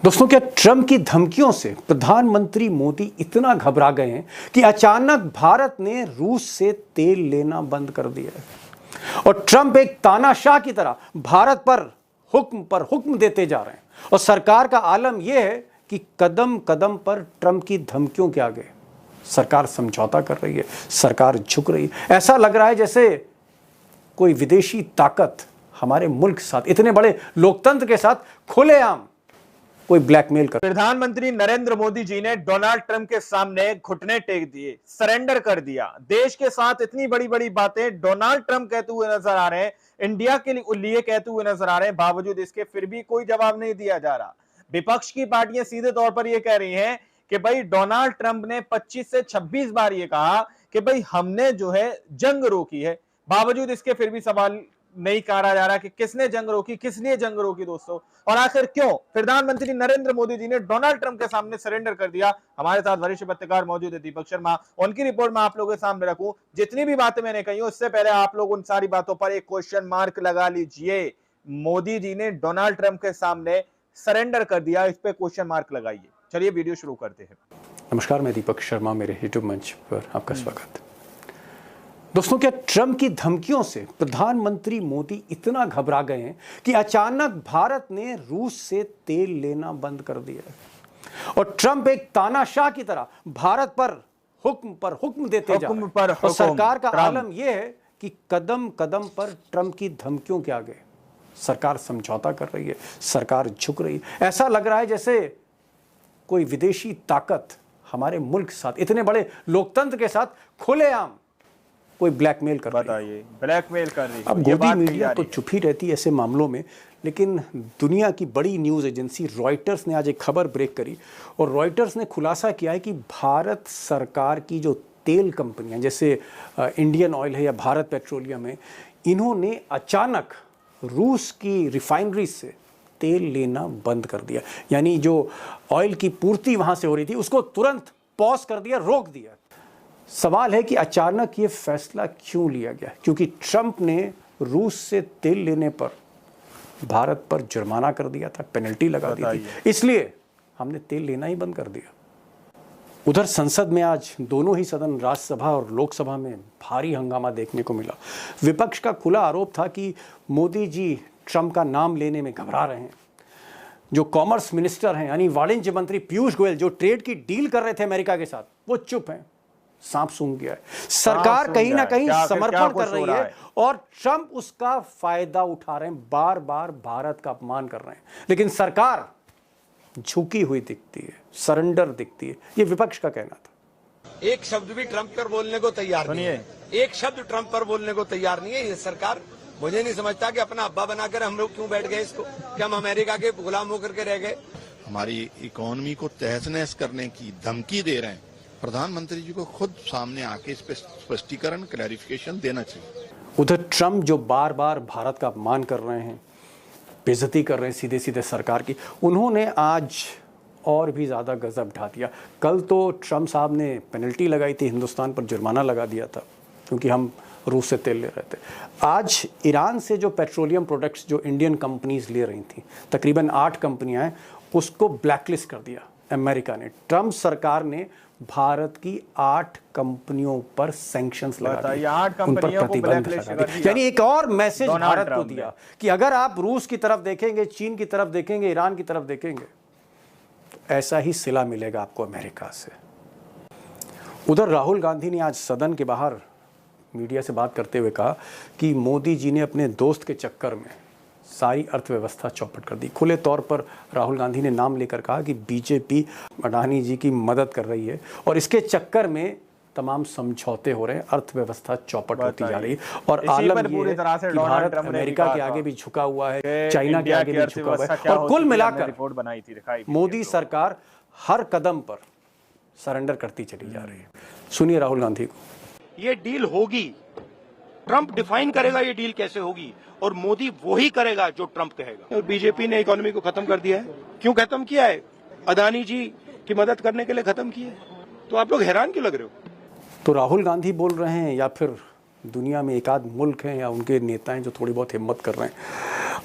दोस्तों, क्या ट्रंप की धमकियों से प्रधानमंत्री मोदी इतना घबरा गए हैं कि अचानक भारत ने रूस से तेल लेना बंद कर दिया है और ट्रंप एक तानाशाह की तरह भारत पर हुक्म देते जा रहे हैं। और सरकार का आलम यह है कि कदम कदम पर ट्रंप की धमकियों के आगे सरकार समझौता कर रही है, सरकार झुक रही है। ऐसा लग रहा है जैसे कोई विदेशी ताकत हमारे मुल्क के साथ, इतने बड़े लोकतंत्र के साथ खुलेआम कोई ब्लैकमेल कर। प्रधानमंत्री नरेंद्र मोदी जी ने डोनाल्ड ट्रंप के सामने घुटने टेक दिए, सरेंडर कर दिया। देश के साथ इतनी बड़ी बड़ी बातें डोनाल्ड ट्रंप कहते हुए नजर आ रहे हैं, इंडिया के लिए कहते हुए नजर आ रहे हैं, बावजूद इसके फिर भी कोई जवाब नहीं दिया जा रहा। विपक्ष की पार्टियां सीधे तौर पर यह कह रही हैं कि भाई डोनाल्ड ट्रंप ने 25 से 26 बार यह कहा कि भाई हमने जो है जंग रोकी है, बावजूद इसके फिर भी सवाल नहीं कहा जा रहा कि किसने जंग रोकी, किस लिए जंग रोकी दोस्तों, और आखिर क्यों प्रधानमंत्री नरेंद्र मोदी जी ने डोनाल्ड ट्रंप के सामने सरेंडर कर दिया। हमारे साथ वरिष्ठ पत्रकार मौजूद है दीपक शर्मा, उनकी रिपोर्ट में आप लोगों के सामने रखूं। जितनी भी बातें मैंने कही उससे पहले आप लोग उन सारी बातों पर एक क्वेश्चन मार्क लगा लीजिए। मोदी जी ने डोनाल्ड ट्रंप के सामने सरेंडर कर दिया, इस पे क्वेश्चन मार्क लगाइए। चलिए वीडियो शुरू करते हैं। नमस्कार, मैं दीपक शर्मा, मेरे यूट्यूब मंच पर आपका स्वागत। दोस्तों, क्या ट्रंप की धमकियों से प्रधानमंत्री मोदी इतना घबरा गए हैं कि अचानक भारत ने रूस से तेल लेना बंद कर दिया है और ट्रंप एक तानाशाह की तरह भारत पर हुक्म देते जा रहे हैं। और सरकार का आलम यह है कि कदम कदम पर ट्रंप की धमकियों के आगे सरकार समझौता कर रही है, सरकार झुक रही है। ऐसा लग रहा है जैसे कोई विदेशी ताकत हमारे मुल्क के साथ, इतने बड़े लोकतंत्र के साथ खुलेआम कोई ब्लैकमेल कर रही है। ब्लैकमेल कर रही है। अब गोदी मीडिया तो चुप ही रहती है ऐसे मामलों में, लेकिन दुनिया की बड़ी न्यूज़ एजेंसी रॉयटर्स ने आज एक खबर ब्रेक करी और रॉयटर्स ने खुलासा किया है कि भारत सरकार की जो तेल कंपनियां जैसे इंडियन ऑयल है या भारत पेट्रोलियम है, इन्होंने अचानक रूस की रिफाइनरी से तेल लेना बंद कर दिया। यानी जो ऑयल की पूर्ति वहाँ से हो रही थी उसको तुरंत पॉज कर दिया, रोक दिया। सवाल है कि अचानक ये फैसला क्यों लिया गया? क्योंकि ट्रंप ने रूस से तेल लेने पर भारत पर जुर्माना कर दिया था, पेनल्टी लगा दी थी, इसलिए हमने तेल लेना ही बंद कर दिया। उधर संसद में आज दोनों ही सदन, राज्यसभा और लोकसभा में भारी हंगामा देखने को मिला। विपक्ष का खुला आरोप था कि मोदी जी ट्रंप का नाम लेने में घबरा रहे हैं। जो कॉमर्स मिनिस्टर हैं यानी वाणिज्य मंत्री पीयूष गोयल, जो ट्रेड की डील कर रहे थे अमेरिका के साथ, वो चुप हैं, सांप सूंघ गया है। सरकार कहीं ना कहीं समर्पण कर रही है और ट्रंप उसका फायदा उठा रहे हैं, बार बार भारत का अपमान कर रहे हैं, लेकिन सरकार झुकी हुई दिखती है, सरेंडर दिखती है। ये विपक्ष का कहना था। एक शब्द भी ट्रंप पर बोलने को तैयार नहीं है, एक शब्द ट्रंप पर बोलने को तैयार नहीं है ये सरकार। मुझे नहीं समझता कि अपना अब्बा बनाकर हम लोग क्यों बैठ गए इसको, कि हम अमेरिका के गुलाम होकर के रह गए। हमारी इकोनॉमी को तहस नहस करने की धमकी दे रहे हैं। प्रधानमंत्री जी को खुद सामने आके इस पे स्पष्टीकरण, क्लैरिफिकेशन देना चाहिए। उधर ट्रंप जो बार बार भारत का अपमान कर रहे हैं, बेइज्जती कर रहे हैं सीधे सीधे सरकार की, उन्होंने आज और भी ज़्यादा गजब ढा दिया। कल तो ट्रंप साहब ने पेनल्टी लगाई थी, हिंदुस्तान पर जुर्माना लगा दिया था क्योंकि हम रूस से तेल ले रहे थे। आज ईरान से जो पेट्रोलियम प्रोडक्ट्स जो इंडियन कंपनीज ले रही थी, तकरीबन 8 कंपनियां हैं, उसको ब्लैकलिस्ट कर दिया अमेरिका ने। ट्रंप सरकार ने भारत की 8 कंपनियों पर सैंक्शंस लगा दिए, उन पर प्रतिबंध लगा दिए। यानी एक और मैसेज भारत को दिया कि अगर आप रूस की तरफ देखेंगे, चीन की तरफ देखेंगे, ईरान की तरफ देखेंगे, तो ऐसा ही सिला मिलेगा आपको अमेरिका से। उधर राहुल गांधी ने आज सदन के बाहर मीडिया से बात करते हुए कहा कि मोदी जी ने अपने दोस्त के चक्कर में सारी अर्थव्यवस्था चौपट कर दी। खुले तौर पर राहुल गांधी ने नाम लेकर कहा कि बीजेपी अडानी जी की मदद कर रही है और इसके चक्कर में तमाम समझौते हो रहे हैं, अर्थव्यवस्था चौपट होती जा रही है। और आलम ये है कि भारत अमेरिका के आगे भी झुका हुआ है, चाइना के आगे भी झुका हुआ है, और कुल मिलाकर मोदी सरकार हर कदम पर सरेंडर करती चली जा रही है। सुनिए राहुल गांधी को। ये डील होगी, ट्रंप डिफाइन करेगा ये डील कैसे होगी, और मोदी वो ही करेगा जो ट्रंप कहेगा। और बीजेपी ने इकोनॉमी को खत्म कर दिया है। क्यों खत्म किया है? अदानी जी की मदद करने के लिए खत्म किया है। तो आप लोग हैरान क्यों लग रहे हो? तो राहुल गांधी बोल रहे हैं या फिर दुनिया में एक आध मुल्क हैं या उनके नेता हैं जो थोड़ी बहुत हिम्मत कर रहे हैं?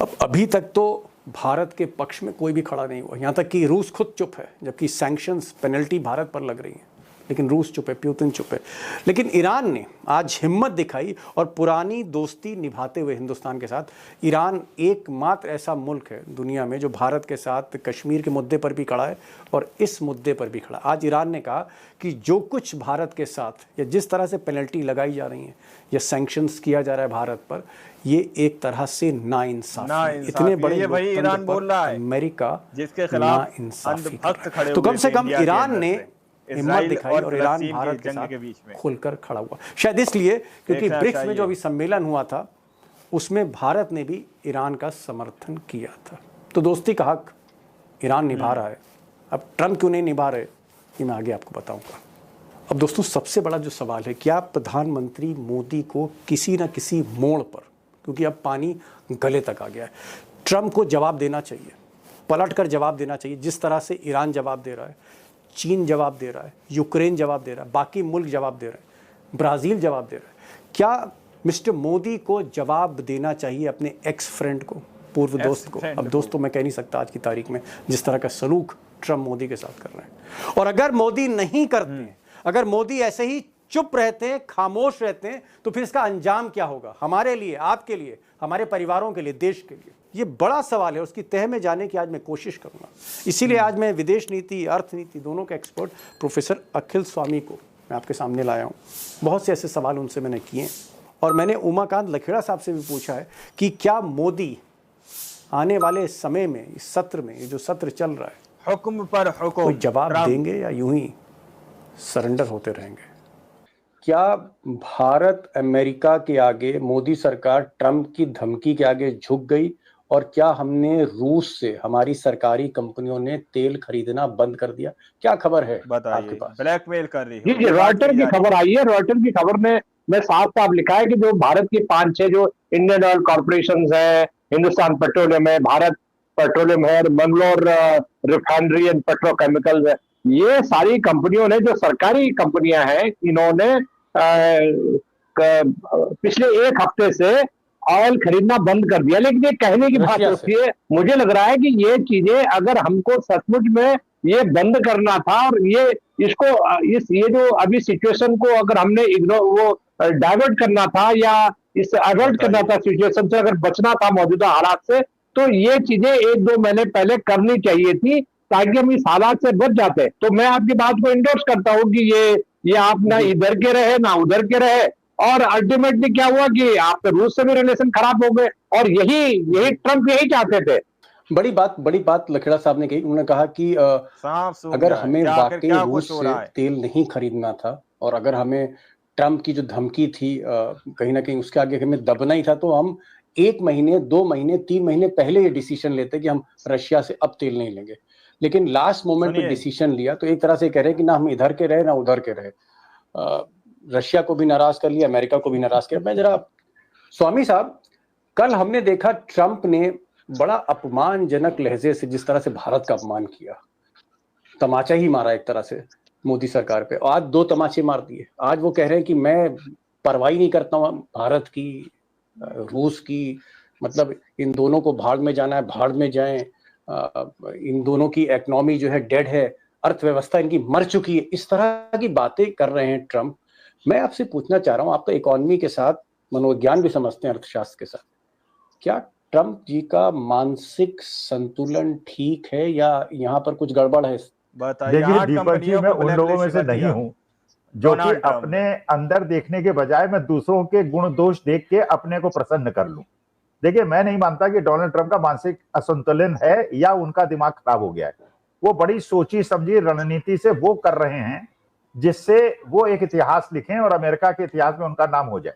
अब अभी तक तो भारत के पक्ष में कोई भी खड़ा नहीं हुआ। यहाँ तक कि रूस खुद चुप है, जबकि सैंक्शंस पेनल्टी भारत पर लग रही है, लेकिन रूस चुप है, पुतिन चुप है। लेकिन ईरान ने आज हिम्मत दिखाई और पुरानी दोस्ती निभाते हुए हिंदुस्तान के साथ, ईरान एकमात्र ऐसा मुल्क है दुनिया में जो भारत के साथ कश्मीर के मुद्दे पर भी खड़ा है और इस मुद्दे पर भी खड़ा। आज ईरान ने कहा कि जो कुछ भारत के साथ या जिस तरह से पेनल्टी लगाई जा रही है या सैंक्शंस किया जा रहा है भारत पर, ये एक तरह से नाइंसाफी। इतने बड़े भाई ईरान बोल रहा है अमेरिका जिसके खिलाफ नाइंसाफी अंधभक्त खड़े हुए तो कम से थे कम इंडिया के ईरान अंदर ने से। हिम्मत इजराइल दिखाई और ईरान फिलिस्तीन भारत की के जंग साथ के बीच में खुलकर खड़ा हुआ। शायद इसलिए क्योंकि देखना ब्रिक्स में चाहिए। जो अभी सम्मेलन हुआ था उसमें भारत ने भी ईरान का समर्थन किया था। तो दोस्ती का हक ईरान निभा रहा है। अब ट्रंप क्यों नहीं निभा रहे ये मैं आगे आपको बताऊंगा। अब दोस्तों, सबसे बड़ा जो सवाल है, क्या प्रधानमंत्री मोदी को किसी न किसी मोड़ पर, क्योंकि अब पानी गले तक आ गया है, ट्रंप को जवाब देना चाहिए, पलट कर जवाब देना चाहिए। जिस तरह से ईरान जवाब दे रहा है, चीन जवाब दे रहा है, यूक्रेन जवाब दे रहा है, बाकी मुल्क जवाब दे रहे हैं, ब्राज़ील जवाब दे रहा है, क्या मिस्टर मोदी को जवाब देना चाहिए अपने एक्स फ्रेंड को, पूर्व दोस्त को? अब दोस्तों, मैं कह नहीं सकता आज की तारीख में जिस तरह का सलूक ट्रंप मोदी के साथ कर रहे हैं। और अगर मोदी नहीं करते, अगर मोदी ऐसे ही चुप रहते हैं, खामोश रहते हैं, तो फिर इसका अंजाम क्या होगा हमारे लिए, आपके लिए, हमारे परिवारों के लिए, देश के लिए? ये बड़ा सवाल है, उसकी तह में जाने की आज मैं कोशिश करूंगा। इसीलिए आज मैं विदेश नीति, अर्थनीति दोनों के एक्सपर्ट प्रोफेसर अखिल स्वामी को मैं आपके सामने लाया हूँ। बहुत से ऐसे सवाल उनसे मैंने किए और मैंने उमाकांत लखेड़ा साहब से भी पूछा है कि क्या मोदी आने वाले समय में, इस सत्र में, ये जो सत्र चल रहा है, हुक्म पर हुक्म, कोई जवाब देंगे या यूं ही सरेंडर होते रहेंगे? क्या भारत अमेरिका के आगे, मोदी सरकार ट्रंप की धमकी के आगे झुक गई? और क्या हमने रूस से, हमारी सरकारी कंपनियों ने तेल खरीदना बंद कर दिया? क्या खबर है आपके पास? ब्लैकमेल कर रही है जी, रॉयटर की खबर आई है। रॉयटर की खबर में साफ साफ लिखा है कि जो भारत की 5-6 जो इंडियन ऑयल कॉर्पोरेशन है, हिंदुस्तान पेट्रोलियम है, भारत पेट्रोलियम है, मंगलोर रिफाइनरी एंड पेट्रोकेमिकल्स है, ये सारी कंपनियों ने, जो सरकारी कंपनियां हैं, इन्होंने पिछले एक हफ्ते से ऑयल खरीदना बंद कर दिया। लेकिन ये कहने की बात होती है, मुझे लग रहा है कि ये चीजें अगर हमको सचमुच में ये बंद करना था और ये जो अभी सिचुएशन को अगर हमने वो डाइवर्ट करना था या इससे अवॉइड करना था, सिचुएशन से अगर बचना था मौजूदा हालात से, तो ये चीजें 1-2 महीने पहले करनी चाहिए थी ताकि हम इस हालात से बच जाते। तो मैं आपकी बात को इंडोर्स करता हूँ कि ये आप ना इधर के रहे ना उधर के रहे, और अल्टीमेटली क्या हुआ कि आपके रूस से भी रिलेशन खराब हो गए, और यही ट्रंप यही चाहते थे। बड़ी बात लखेड़ा साहब ने कही। उन्होंने कहा कि अगर हमें वाकई रूस से तेल नहीं खरीदना था और अगर हमें ट्रंप की जो धमकी थी कहीं ना कहीं उसके आगे हमें दबना ही था, तो हम 1 महीने, 2 महीने, 3 महीने पहले ये डिसीजन लेते कि हम रशिया से अब तेल नहीं लेंगे। लेकिन लास्ट मोमेंट पे डिसीजन लिया, तो एक तरह से कह रहे हैं कि ना हम इधर के रहे ना उधर के रहे, रशिया को भी नाराज कर लिया, अमेरिका को भी नाराज किया। मैं जरा स्वामी साहब, कल हमने देखा ट्रंप ने बड़ा अपमानजनक लहजे से जिस तरह से भारत का अपमान किया, तमाचा ही मारा एक तरह से मोदी सरकार पे। आज 2 तमाचे मार दिए। आज वो कह रहे हैं कि मैं परवाह नहीं करता हूँ भारत की, रूस की, मतलब इन दोनों को भाड़ में जाना है, भाड़ में जाएं, इन दोनों की इकोनॉमी जो है डेड है, अर्थव्यवस्था इनकी मर चुकी है। इस तरह की बातें कर रहे हैं ट्रंप। मैं आपसे पूछना चाह रहा हूं, आप तो इकोनॉमी के साथ मनोविज्ञान भी समझते हैं, अर्थशास्त्र के साथ, क्या ट्रंप जी का मानसिक संतुलन ठीक है या यहाँ पर कुछ गड़बड़ है? देखिए दीपक जी, मैं उन लोगों में से नहीं हूँ जो कि अपने अंदर देखने के बजाय मैं दूसरों के गुण दोष देख के अपने को प्रसन्न कर लूं। देखिए, मैं नहीं मानता कि डोनाल्ड ट्रंप का मानसिक असंतुलन है या उनका दिमाग खराब हो गया है। वो बड़ी सोची समझी रणनीति से वो कर रहे हैं जिससे वो एक इतिहास लिखें और अमेरिका के इतिहास में उनका नाम हो जाए।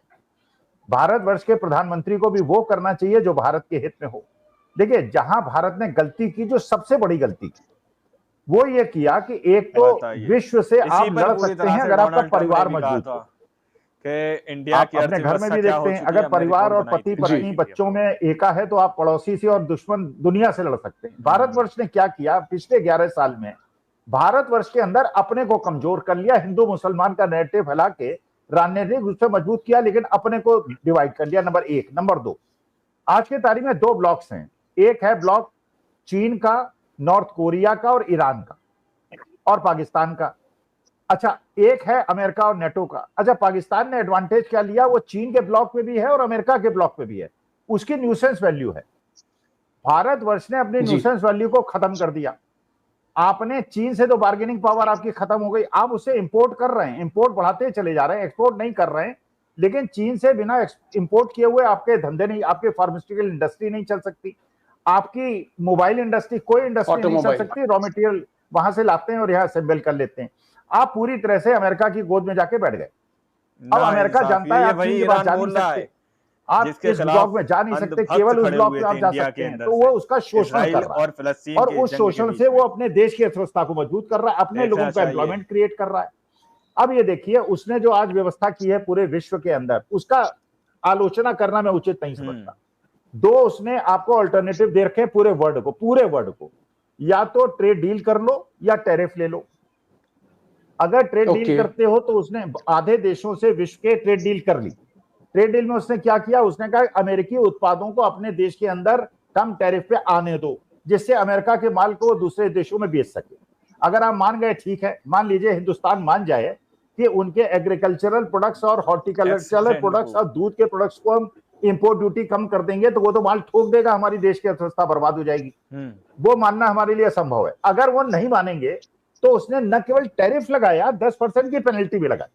भारतवर्ष के प्रधानमंत्री को भी वो करना चाहिए जो भारत के हित में हो। देखिए, जहां भारत ने गलती की, जो सबसे बड़ी गलती की, वो ये किया कि एक तो विश्व से आप लड़ सकते हैं अगर आपका परिवार मजबूत हो। इंडिया आप अपने घर में भी देखते हैं, अगर परिवार और पति पत्नी बच्चों में एका है तो आप पड़ोसी से और दुश्मन दुनिया से लड़ सकते हैं। भारतवर्ष ने क्या किया पिछले 11 साल में? भारतवर्ष के अंदर अपने को कमजोर कर लिया, हिंदू मुसलमान का नैरेटिव फैला के राजनीतिक रूप से मजबूत किया, लेकिन अपने को डिवाइड कर लिया। नंबर 1। नंबर 2, आज की तारीख में 2 ब्लॉक्स हैं। एक है ब्लॉक चीन का, नॉर्थ कोरिया का और ईरान का और पाकिस्तान का। अच्छा, एक है अमेरिका और नेटो का। अच्छा, पाकिस्तान ने एडवांटेज क्या लिया, वो चीन के ब्लॉक पे भी है और अमेरिका के ब्लॉक पे भी है, उसकी न्यूसेंस वैल्यू है। भारतवर्ष ने अपनी न्यूसेंस वैल्यू को खत्म कर दिया। आपने चीन से तो बार्गेनिंग पावर आपकी खत्म हो गई, आप उससे इंपोर्ट कर रहे हैं, इंपोर्ट बढ़ाते चले जा रहे हैं, एक्सपोर्ट नहीं कर रहे हैं। लेकिन चीन से बिना इंपोर्ट किए हुए आपके धंधे नहीं, आपके फार्मास्यूटिकल इंडस्ट्री नहीं चल सकती, आपकी मोबाइल इंडस्ट्री, कोई इंडस्ट्री नहीं चल सकती। रॉ मटेरियल वहां से लाते हैं और यहाँ असेंबल कर लेते हैं। आप पूरी तरह से अमेरिका की गोद में जाके बैठ गए। अब अमेरिका जानता है आप चीन की बात जा नहीं सकते, आप इस ब्लॉक में जा नहीं सकते, केवल उस ब्लॉक में आप जा सकते हैं। तो वो उसका शोषण कर रहा है और उस शोषण से वो अपने देश की अर्थव्यवस्था को मजबूत कर रहा है, अपने लोगों का एम्प्लॉयमेंट क्रिएट कर रहा है। अब ये देखिए, उसने जो आज व्यवस्था की है पूरे विश्व के अंदर, उसका आलोचना करना मैं उचित नहीं समझता। दो उसने आपको अल्टरनेटिव दे रखे पूरे वर्ल्ड को, या तो ट्रेड डील कर लो या टैरिफ ले लो। अगर ट्रेड डील करते हो तो उसने आधे देशों से विश्व के ट्रेड डील कर ली। ट्रेड डील में उसने क्या किया, उसने कहा अमेरिकी उत्पादों को अपने देश के अंदर कम टैरिफ पे आने दो, जिससे अमेरिका के माल को दूसरे देशों में बेच सके। अगर आप मान गए, ठीक है, मान लीजिए हिंदुस्तान मान जाए कि उनके एग्रीकल्चरल प्रोडक्ट्स और हॉर्टिकल्चरल प्रोडक्ट्स और दूध के प्रोडक्ट्स को हम इंपोर्ट ड्यूटी कम कर देंगे, तो वो तो माल ठोक देगा, हमारी देश की अर्थव्यवस्था बर्बाद हो जाएगी। वो मानना हमारे लिए असंभव है। अगर वो नहीं मानेंगे तो उसने न केवल टैरिफ लगाया, 10% की पेनल्टी भी लगाई,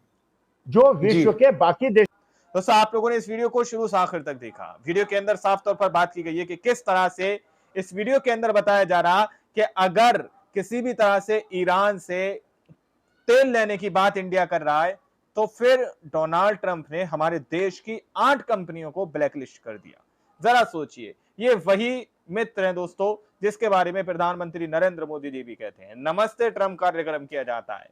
जो विश्व के बाकी देश। दोस्तों, आप लोगों ने इस वीडियो को शुरू से आखिर तक देखा। वीडियो के अंदर साफ तौर पर बात की गई है कि किस तरह से इस वीडियो के अंदर बताया जा रहा कि अगर किसी भी तरह से ईरान से तेल लेने की बात इंडिया कर रहा है तो फिर डोनाल्ड ट्रंप ने हमारे देश की 8 कंपनियों को ब्लैकलिस्ट कर दिया। जरा सोचिए, ये वही मित्र हैं दोस्तों जिसके बारे में प्रधानमंत्री नरेंद्र मोदी जी भी कहते हैं। नमस्ते ट्रंप कार्यक्रम किया जाता है।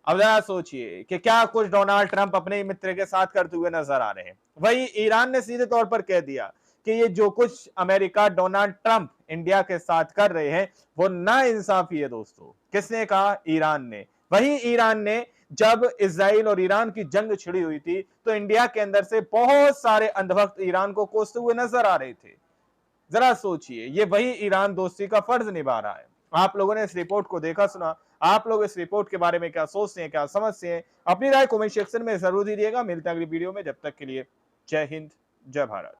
अब जरा सोचिए कि क्या कुछ डोनाल्ड ट्रंप अपने मित्र के साथ करते हुए नजर आ रहे हैं। वही ईरान ने सीधे तौर पर कह दिया कि ये जो कुछ अमेरिका डोनाल्ड ट्रंप इंडिया के साथ कर रहे हैं वो नाइंसाफी है। दोस्तों, किसने कहा? ईरान ने। वही ईरान ने जब इजराइल और ईरान की जंग छिड़ी हुई थी तो इंडिया के अंदर से बहुत सारे अंधभक्त ईरान को कोसते हुए नजर आ रहे थे। जरा सोचिए, ये वही ईरान दोस्ती का फर्ज निभा रहा है। आप लोगों ने इस रिपोर्ट को देखा सुना, आप लोग इस रिपोर्ट के बारे में क्या सोचते हैं, क्या समझते हैं? अपनी राय कमेंट सेक्शन में जरूर दीजिएगा। मिलते हैं अगली वीडियो में, जब तक के लिए जय हिंद, जय भारत।